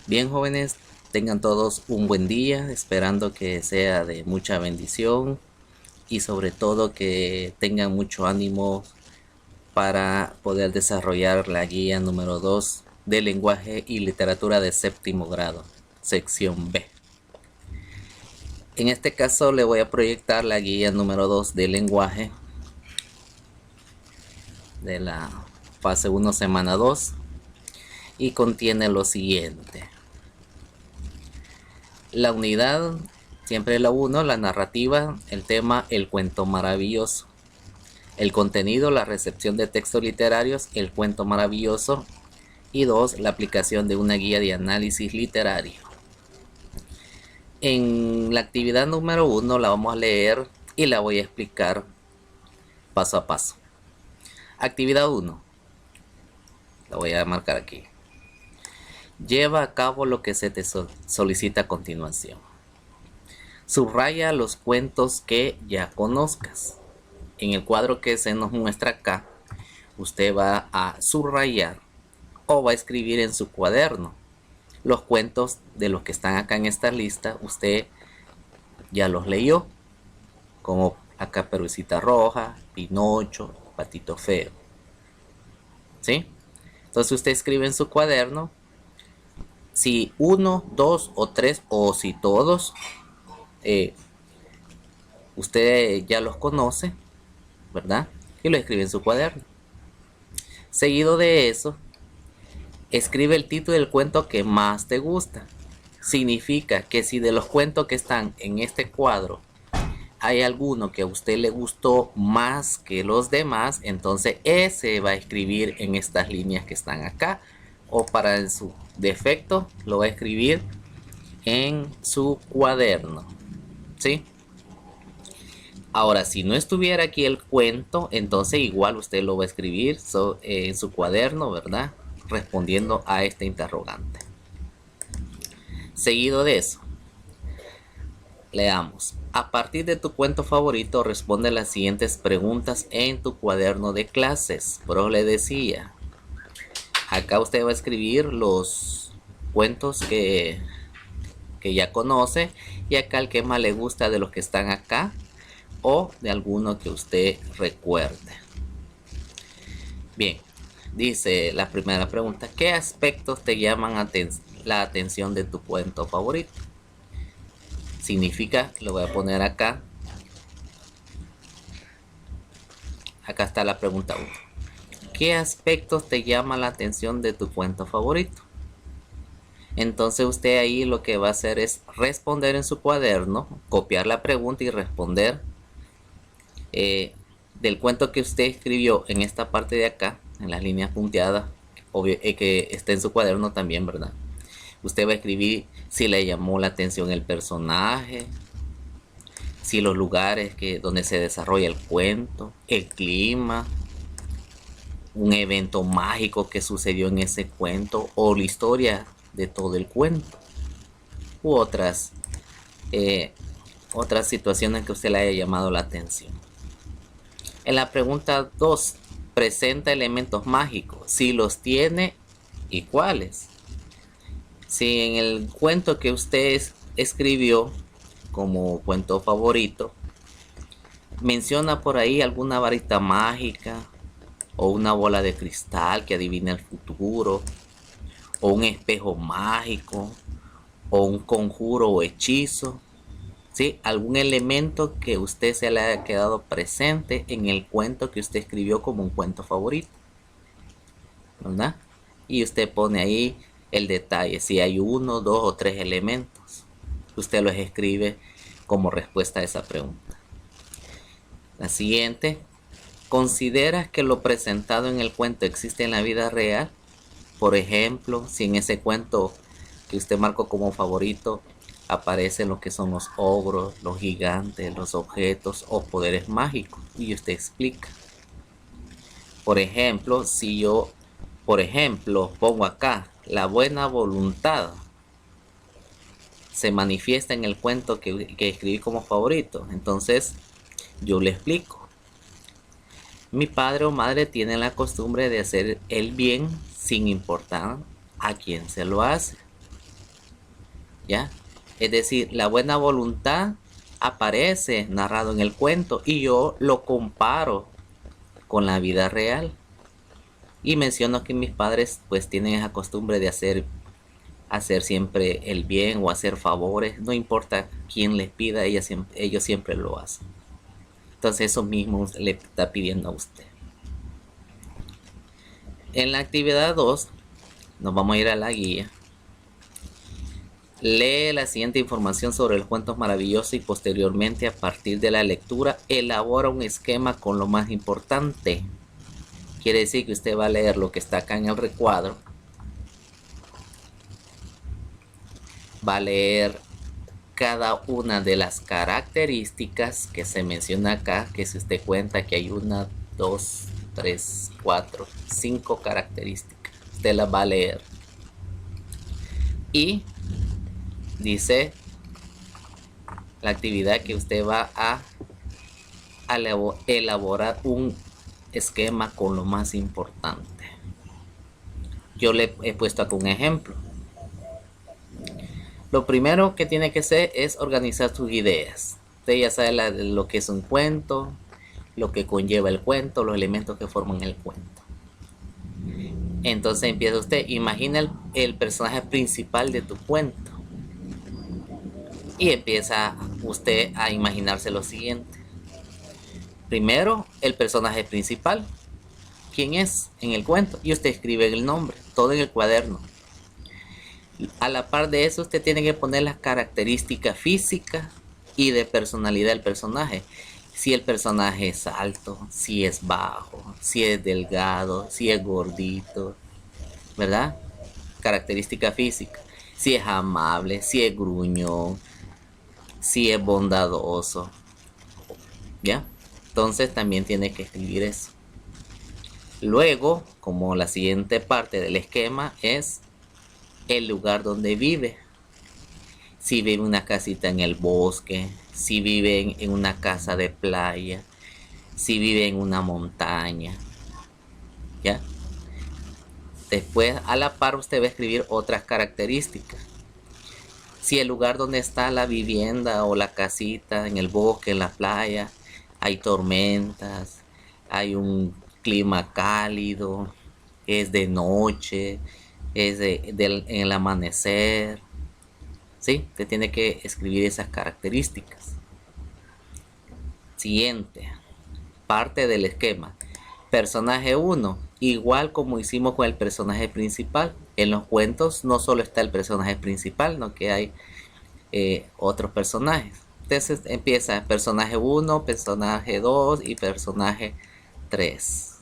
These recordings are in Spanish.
Bien, jóvenes, tengan todos un buen día, esperando que sea de mucha bendición y sobre todo que tengan mucho ánimo para poder desarrollar la guía número 2 de lenguaje y literatura de séptimo grado, sección B. En este caso le voy a proyectar la guía número 2 de lenguaje de la fase 1 semana 2 y contiene lo siguiente. La unidad, siempre la 1, la narrativa, el tema, el cuento maravilloso. El contenido, la recepción de textos literarios, el cuento maravilloso. Y 2, la aplicación de una guía de análisis literario. En la actividad número 1 la vamos a leer y la voy a explicar paso a paso. Actividad 1. La voy a marcar aquí. Lleva a cabo lo que se te solicita a continuación. Subraya los cuentos que ya conozcas. En el cuadro que se nos muestra acá, usted va a subrayar o va a escribir en su cuaderno los cuentos de los que están acá en esta lista. Usted ya los leyó, como acá Perucita Roja, Pinocho, Patito Feo. ¿Sí? Entonces usted escribe en su cuaderno si uno, dos o tres, o si todos usted ya los conoce, ¿verdad? Y lo escribe en su cuaderno. Seguido de eso, escribe el título del cuento que más te gusta. Significa que si de los cuentos que están en este cuadro hay alguno que a usted le gustó más que los demás, entonces ese va a escribir en estas líneas que están acá, o para su defecto lo va a escribir en su cuaderno, ¿sí? Ahora, si no estuviera aquí el cuento, entonces igual usted lo va a escribir en su cuaderno, ¿verdad? Respondiendo a este interrogante. Seguido de eso, leamos. A partir de tu cuento favorito, responde las siguientes preguntas en tu cuaderno de clases. Por eso le decía, acá usted va a escribir los cuentos que ya conoce, y acá el que más le gusta de los que están acá, o de alguno que usted recuerde. Bien, dice la primera pregunta: ¿qué aspectos te llaman la atención de tu cuento favorito? Significa, lo voy a poner acá. Acá está la pregunta 1. ¿Qué aspectos te llaman la atención de tu cuento favorito? Entonces usted ahí lo que va a hacer es responder en su cuaderno, copiar la pregunta y responder del cuento que usted escribió en esta parte de acá, en las líneas punteadas, obvio, que está en su cuaderno también, ¿verdad? Usted va a escribir si le llamó la atención el personaje, si los lugares donde se desarrolla el cuento, el clima, un evento mágico que sucedió en ese cuento, o la historia de todo el cuento, u otras situaciones que usted le haya llamado la atención. En la pregunta 2, presenta elementos mágicos, si los tiene y cuáles. Si en el cuento que usted escribió como cuento favorito menciona por ahí alguna varita mágica, o una bola de cristal que adivina el futuro, o un espejo mágico, o un conjuro o hechizo, ¿sí? Algún elemento que usted se le haya quedado presente en el cuento que usted escribió como un cuento favorito, ¿verdad? Y usted pone ahí el detalle, si hay 1, 2 o 3 elementos. Usted los escribe como respuesta a esa pregunta. La siguiente: ¿consideras que lo presentado en el cuento existe en la vida real? Por ejemplo, si en ese cuento que usted marcó como favorito aparecen lo que son los ogros, los gigantes, los objetos o poderes mágicos, y usted explica. Por ejemplo, si yo, pongo acá, la buena voluntad se manifiesta en el cuento que escribí como favorito, entonces yo le explico. Mi padre o madre tienen la costumbre de hacer el bien sin importar a quién se lo hace. ¿ya? Es decir, la buena voluntad aparece narrado en el cuento y yo lo comparo con la vida real. Y menciono que mis padres pues tienen esa costumbre de hacer siempre el bien o hacer favores, no importa quién les pida, ellos siempre lo hacen. Entonces eso mismo le está pidiendo a usted. En la actividad 2, nos vamos a ir a la guía. Lee la siguiente información sobre los cuentos maravillosos y posteriormente, a partir de la lectura, elabora un esquema con lo más importante. Quiere decir que usted va a leer lo que está acá en el recuadro. Va a leer cada una de las características que se menciona acá, que si usted cuenta que hay 1, 2, 3, 4, 5 características, usted las va a leer. Y dice la actividad que usted va a elaborar un esquema con lo más importante. Yo le he puesto acá un ejemplo. Lo primero que tiene que hacer es organizar sus ideas. Usted ya sabe lo que es un cuento, lo que conlleva el cuento, los elementos que forman el cuento. Entonces empieza usted, imagina el personaje principal de tu cuento. Y empieza usted a imaginarse lo siguiente. Primero, el personaje principal. ¿Quién es en el cuento? Y usted escribe el nombre, todo en el cuaderno. A la par de eso, usted tiene que poner las características físicas y de personalidad del personaje. Si el personaje es alto, si es bajo, si es delgado, si es gordito, ¿verdad? Característica física. Si es amable, si es gruñón, si es bondadoso, ¿ya? Entonces también tiene que escribir eso. Luego, como la siguiente parte del esquema es el lugar donde vive. Si vive en una casita en el bosque, si vive en una casa de playa, si vive en una montaña, ¿ya? Después, a la par, usted va a escribir otras características. Si el lugar donde está la vivienda o la casita, en el bosque, en la playa, hay tormentas, hay un clima cálido, es de noche, es en el amanecer, ¿sí? Usted tiene que escribir esas características. Siguiente, parte del esquema. Personaje 1, igual como hicimos con el personaje principal. En los cuentos no solo está el personaje principal, sino que hay otros personajes. Entonces empieza personaje 1, personaje 2 y personaje 3.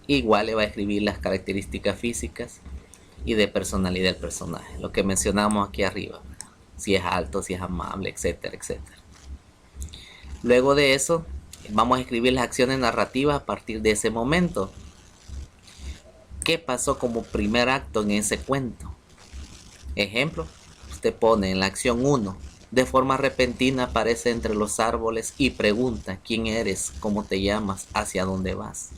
Igual le va a escribir las características físicas y de personalidad del personaje, lo que mencionamos aquí arriba, si es alto, si es amable, etcétera, etcétera. Luego de eso vamos a escribir las acciones narrativas a partir de ese momento. ¿Qué pasó como primer acto en ese cuento? Ejemplo, usted pone en la acción 1, de forma repentina aparece entre los árboles y pregunta quién eres, cómo te llamas, hacia dónde vas,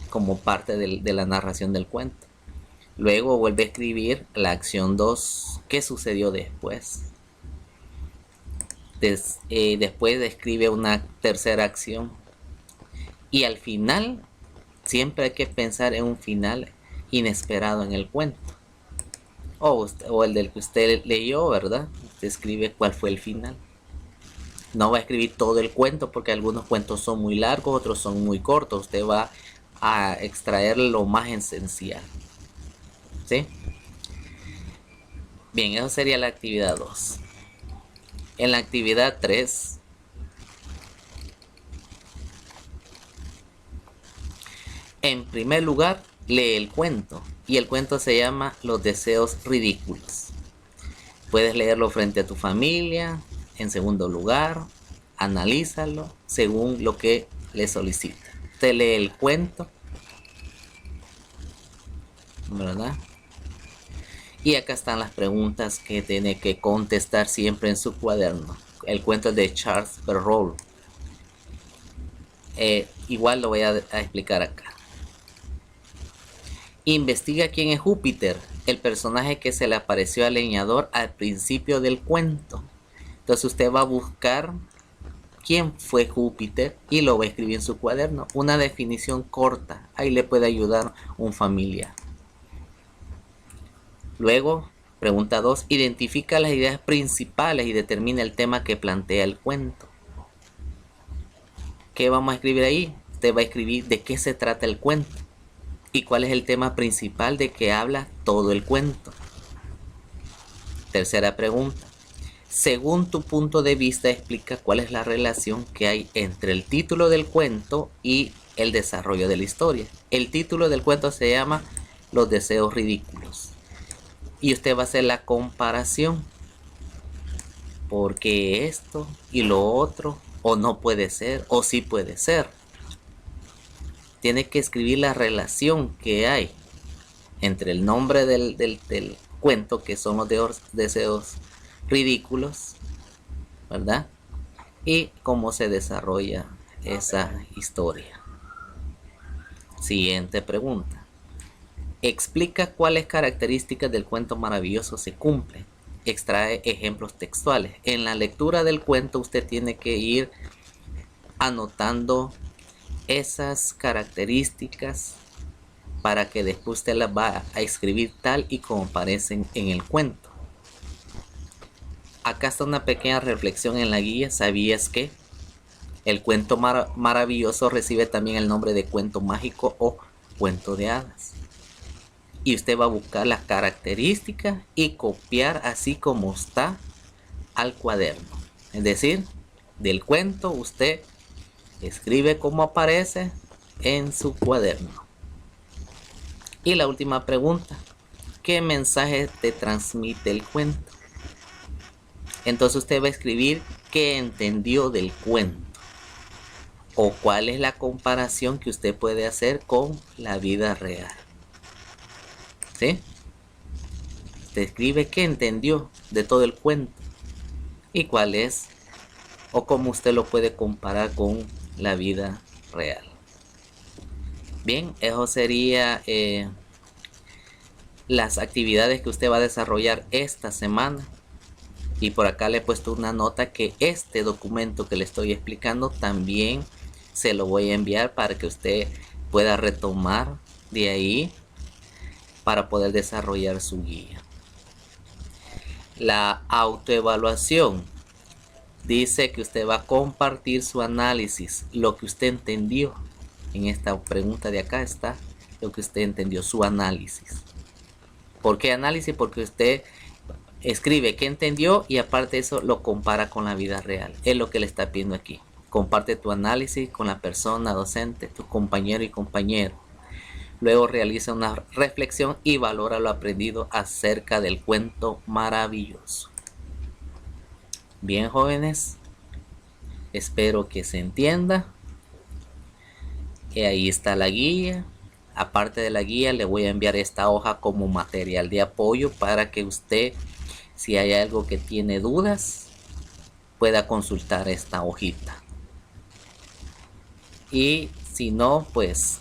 como parte de la narración del cuento. Luego vuelve a escribir la acción 2, ¿qué sucedió después? Después escribe una tercera acción. Y al final, siempre hay que pensar en un final inesperado en el cuento. O el del que usted leyó, ¿verdad? Usted escribe cuál fue el final. No va a escribir todo el cuento porque algunos cuentos son muy largos, otros son muy cortos. Usted va a extraer lo más esencial. ¿Sí? Bien, eso sería la actividad 2. En la actividad 3, en primer lugar, lee el cuento. Y el cuento se llama Los deseos ridículos. Puedes leerlo frente a tu familia. En segundo lugar, analízalo según lo que le solicita. Usted lee el cuento, ¿verdad? Y acá están las preguntas que tiene que contestar siempre en su cuaderno. El cuento es de Charles Perrault. Igual lo voy a explicar acá. Investiga quién es Júpiter el personaje que se le apareció al leñador al principio del cuento. Entonces usted va a buscar quién fue Júpiter y lo va a escribir en su cuaderno. Una definición corta, ahí le puede ayudar un familiar. Luego, pregunta 2, identifica las ideas principales y determina el tema que plantea el cuento. ¿Qué vamos a escribir ahí? Usted va a escribir de qué se trata el cuento y cuál es el tema principal de que habla todo el cuento. Tercera pregunta. Según tu punto de vista, explica cuál es la relación que hay entre el título del cuento y el desarrollo de la historia. El título del cuento se llama Los deseos ridículos. Y usted va a hacer la comparación. Porque esto y lo otro, o no puede ser, o sí puede ser. Tiene que escribir la relación que hay entre el nombre del cuento, que son los deseos ridículos, ¿verdad? Y cómo se desarrolla esa historia. Siguiente pregunta. Explica cuáles características del cuento maravilloso se cumplen. Extrae ejemplos textuales. En la lectura del cuento usted tiene que ir anotando esas características para que después usted las va a escribir tal y como aparecen en el cuento. Acá está una pequeña reflexión en la guía. ¿Sabías que el cuento maravilloso recibe también el nombre de cuento mágico o cuento de hadas? Y usted va a buscar las características y copiar así como está al cuaderno. Es decir, del cuento usted escribe como aparece en su cuaderno. Y la última pregunta. ¿Qué mensaje te transmite el cuento? Entonces usted va a escribir qué entendió del cuento o cuál es la comparación que usted puede hacer con la vida real. ¿Sí? Usted escribe qué entendió de todo el cuento y cuál es o cómo usted lo puede comparar con la vida real. Bien, eso sería las actividades que usted va a desarrollar esta semana. Y por acá le he puesto una nota que este documento que le estoy explicando también se lo voy a enviar para que usted pueda retomar de ahí para poder desarrollar su guía. La autoevaluación dice que usted va a compartir su análisis, lo que usted entendió. En esta pregunta de acá está lo que usted entendió, su análisis. ¿Por qué análisis? Porque usted escribe qué entendió y aparte de eso lo compara con la vida real. Es lo que le está pidiendo aquí. Comparte tu análisis con la persona docente, tu compañero y compañero. Luego realiza una reflexión y valora lo aprendido acerca del cuento maravilloso. Bien, jóvenes, espero que se entienda. Y ahí está la guía. Aparte de la guía, le voy a enviar esta hoja como material de apoyo para que usted, si hay algo que tiene dudas, pueda consultar esta hojita. Y si no, pues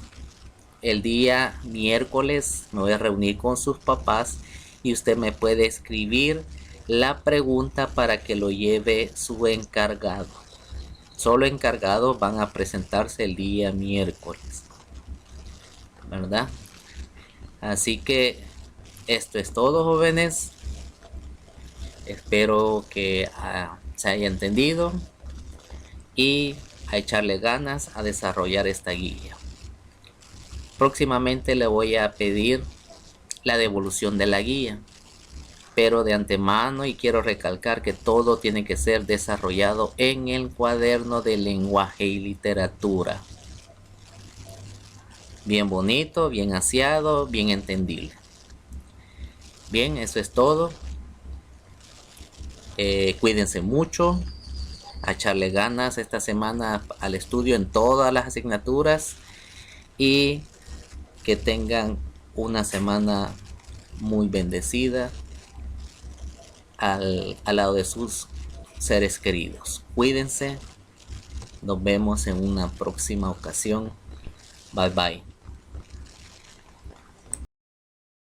el día miércoles me voy a reunir con sus papás y usted me puede escribir la pregunta para que lo lleve su encargado. Solo encargados van a presentarse el día miércoles, ¿verdad? Así que esto es todo, jóvenes. Espero que se haya entendido y a echarle ganas a desarrollar esta guía. Próximamente le voy a pedir la devolución de la guía, pero de antemano, y quiero recalcar que todo tiene que ser desarrollado en el cuaderno de lenguaje y literatura. Bien bonito, bien aseado, bien entendible. Bien, eso es todo. Cuídense mucho, a echarle ganas esta semana al estudio en todas las asignaturas y que tengan una semana muy bendecida al lado de sus seres queridos. Cuídense, nos vemos en una próxima ocasión. Bye bye.